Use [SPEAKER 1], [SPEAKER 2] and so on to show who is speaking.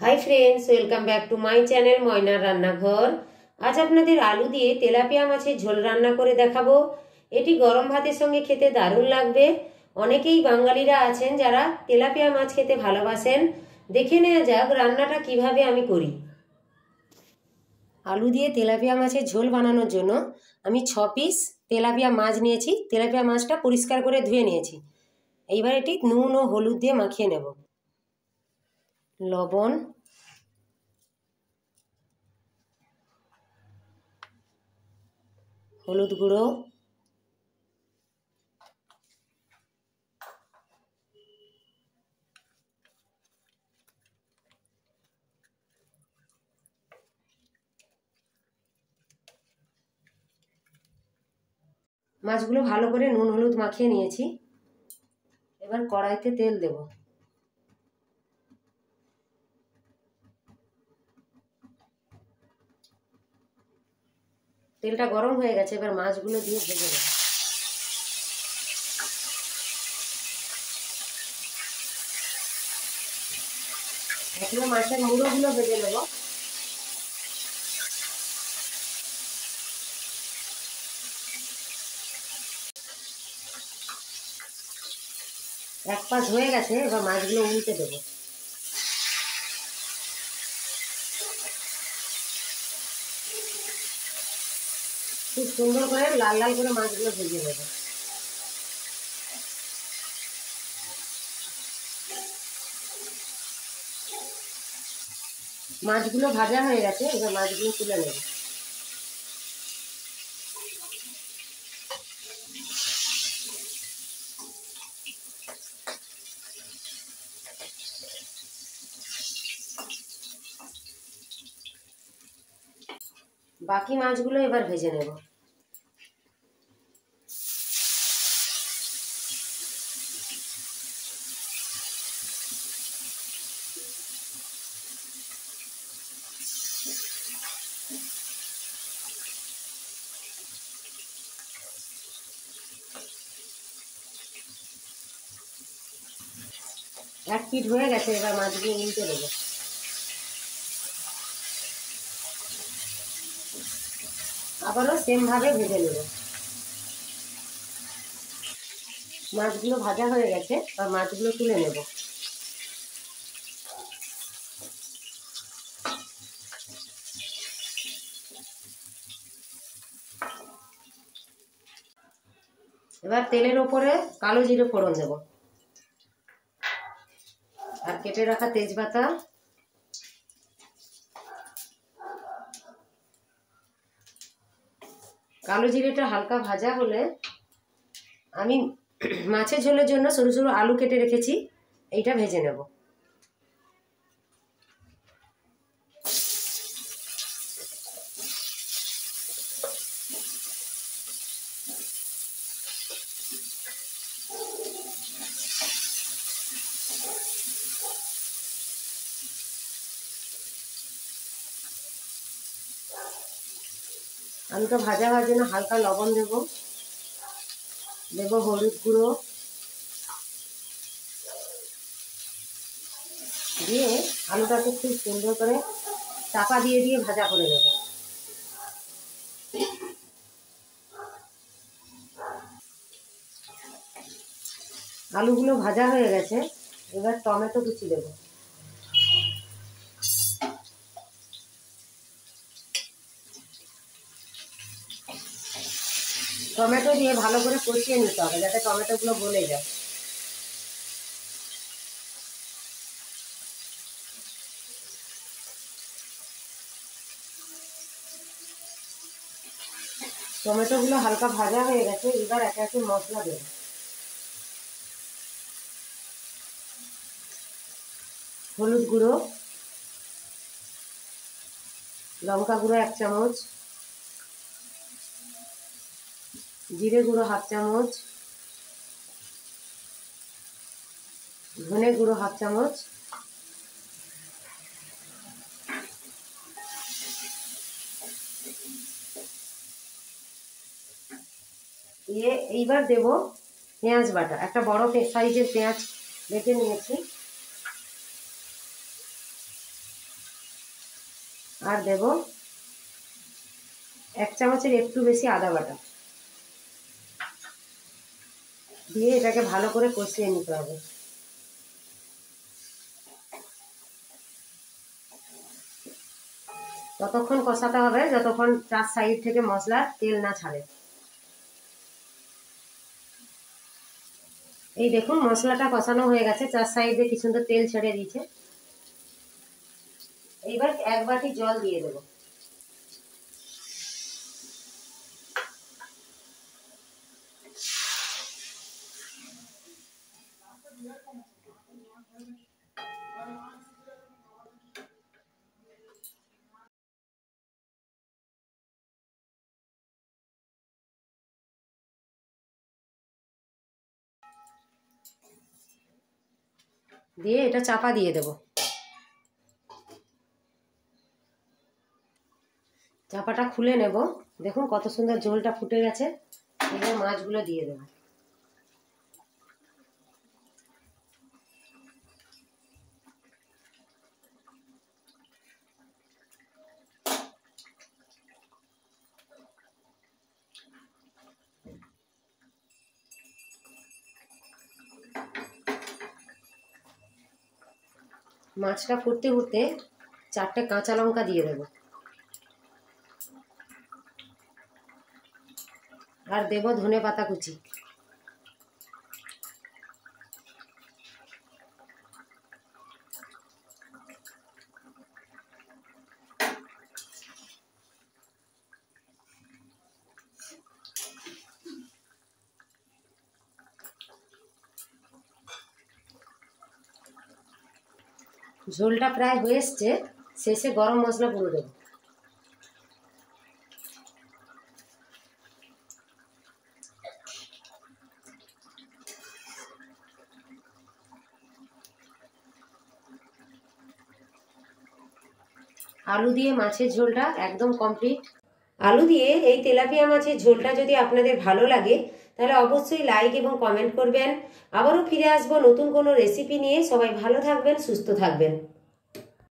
[SPEAKER 1] Hi friends, welcome back to my channel ময়নার রান্নাঘর। আজ আপনাদের আলু দিয়ে তেলাপিয়া মাছের ঝোল রান্না করে দেখাবো। এটি গরম ভাতের সঙ্গে খেতে দারুণ লাগবে। অনেকেই বাঙালিরা আছেন যারা তেলাপিয়া মাছ খেতে ভালোবাসেন। দেখে নেওয়া যাক রান্নাটা কিভাবে আমি করি। আলু দিয়ে তেলাপিয়া মাছের ঝোল বানানোর জন্য আমি 6 পিস তেলাপিয়া মাছ নিয়েছি। তেলাপিয়া মাছটা পরিষ্কার করে ধুয়ে নিয়েছি। এইবার এটি নুন ও হলুদ দিয়ে মাখিয়ে নেব। লবণ, হলুদ গুঁড়ো, মাছগুলো ভালো করে নুন হলুদ মাখিয়ে নিয়েছি। এবার কড়াইতে তেল দেব। তেলটা গরম হয়ে গেছে, এবার মাছগুলো দিয়ে ভেজে নেব। এখানে মাছের মুড়োগুলো ভেজে নেব। এক পাশ হয়ে গেছে, এবার মাছগুলো উল্টে দেবো। খুব সুন্দর করে লাল লাল করে মাছগুলো ভেজে নেব। মাছগুলো ভাজা হয়ে গেছে, এবার মাছগুলো তুলে নেব। বাকি মাছগুলো এবার ভেজে নেব। এক পিঠ হয়ে গেছে, এবার মাছগুলো উল্টে দেবো। আবারও সেম ভাবে ভেজে নেব। মাছগুলো ভাজা হয়ে গেছে, আর মাছগুলো তুলে নেব। এবার তেলের ওপরে কালো জিরে ফোড়ন দেব, আর কেটে রাখা তেজপাতা, কালো জিরেটা হালকা ভাজা হলে আমি মাছের ঝোলের জন্য সরু সরু আলু কেটে রেখেছি, এইটা ভেজে নেব। আলুটা ভাজা হওয়ার জন্য হালকা লবণ দেব, হলুদ গুঁড়ো, দিয়ে আলুটাকে খুব সুন্দর করে চাপা দিয়ে দিয়ে ভাজা করে নেব। আলুগুলো ভাজা হয়ে গেছে, এবার টমেটো কুচি দেব। টমেটো দিয়ে ভালো করে কষিয়ে নিতে হবে যাতে টমেটোগুলো গলে যায়। টমেটোগুলো হালকা ভাজা হয়ে গেছে, এবার একে একে মশলা দেব। হলুদ গুঁড়ো, লঙ্কা গুঁড়ো 1 চামচ, জিরে গুঁড়ো 1/2 চামচ, ধনে গুঁড়ো 1/2 চামচ, দিয়ে এইবার দেব পেঁয়াজ বাটা। একটা বড় সাইজের পেঁয়াজ বেটে নিয়েছি, আর দেব 1 চামচের একটু বেশি আদা বাটা, দিয়ে এটাকে ভালো করে কষিয়ে নিতে হবে। ততক্ষণ কষাতে হবে যতক্ষণ 4 সাইড থেকে মশলার তেল না ছাড়ে। এই দেখুন মশলাটা কষানো হয়ে গেছে, 4 সাইডে কি সুন্দর তেল ছেড়ে দিয়েছে। এইবার 1 বাটি জল দিয়ে দেব। দিয়ে এটা চাপা দিয়ে দেব। চাপাটা খুলে নেব। দেখুন কত সুন্দর ঝোলটা ফুটে গেছে। এবার মাছগুলো দিয়ে দেব। মাছটা ফুটতে ফুটতে 4টে কাঁচা লঙ্কা দিয়ে দেব। আর দেব ধনেপাতা কুচি। ঝোলটা প্রায় হয়ে এসছে, শেষে গরম মশলা গুঁড়ো দেব। আলু দিয়ে মাছের ঝোলটা একদম কমপ্লিট। আলু দিয়ে এই তেলাপিয়া মাছের ঝোলটা যদি আপনাদের ভালো লাগে তাহলে অবশ্যই লাইক এবং কমেন্ট করবেন। আবারও ফিরে আসবো নতুন কোনো রেসিপি নিয়ে। সবাই ভালো থাকবেন, সুস্থ থাকবেন।